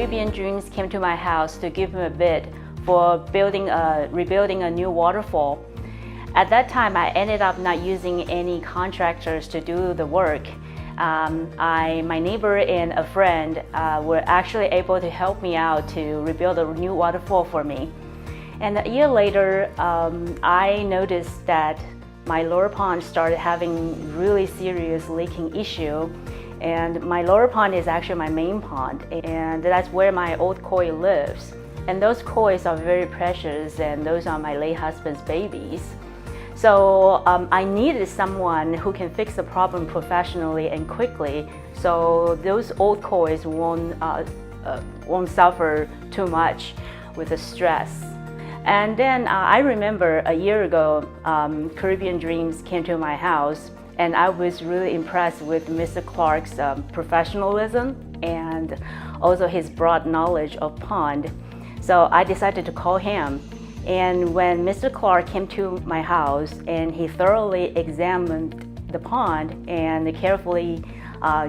Caribbean Dreams came to my house to give him a bid for rebuilding a new waterfall. At that time, I ended up not using any contractors to do the work. My neighbor and a friend were actually able to help me out to rebuild a new waterfall for me. And a year later, I noticed that my lower pond started having really serious leaking issue. And my lower pond is actually my main pond, and that's where my old koi lives. And those kois are very precious, and those are my late husband's babies. So I needed someone who can fix the problem professionally and quickly, so those old kois won't suffer too much with the stress. And then I remember a year ago, Caribbean Dreams came to my house, and I was really impressed with Mr. Clark's professionalism and also his broad knowledge of pond. So I decided to call him. And when Mr. Clark came to my house and he thoroughly examined the pond and carefully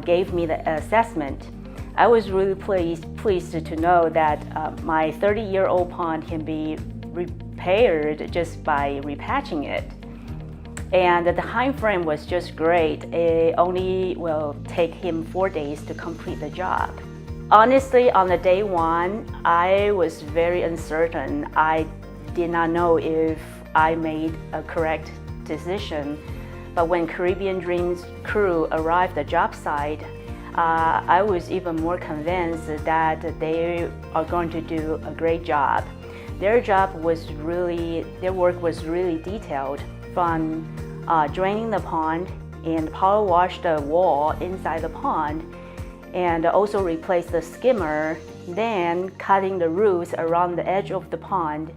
gave me the assessment, I was really pleased to know that my 30-year-old pond can be repaired just by repatching it. And the time frame was just great. It only will take him 4 days to complete the job. Honestly, on the day one, I was very uncertain. I did not know if I made a correct decision. But when Caribbean Dreams crew arrived at the job site, I was even more convinced that they are going to do a great job. Their work was really detailed, from draining the pond and power wash the wall inside the pond, and also replace the skimmer, then cutting the roots around the edge of the pond,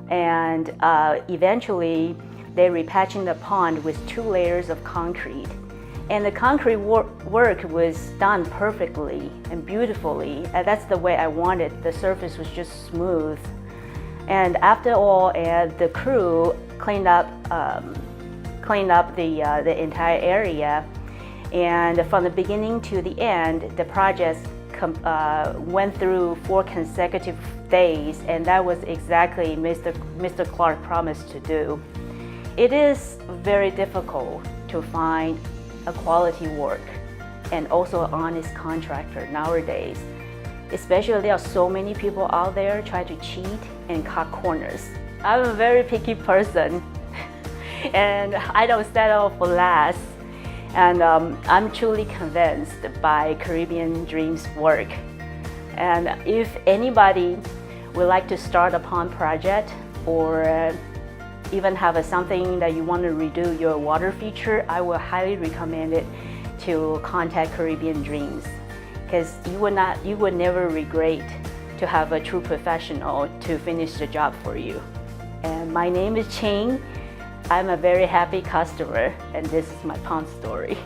and eventually they repatching the pond with 2 layers of concrete. And the concrete work was done perfectly and beautifully, and that's the way I wanted. The surface was just smooth. And after all, the crew cleaned up the entire area, and from the beginning to the end, the project went through 4 consecutive days, and that was exactly Mr. Clark promised to do. It is very difficult to find a quality work and also an honest contractor nowadays. Especially there are so many people out there trying to cheat and cut corners. I'm a very picky person and I don't settle for less. And I'm truly convinced by Caribbean Dreams work. And if anybody would like to start a pond project or even have something that you want to redo your water feature, I will highly recommend it to contact Caribbean Dreams, because you would never regret to have a true professional to finish the job for you. And my name is Ching. I'm a very happy customer, and this is my pond story.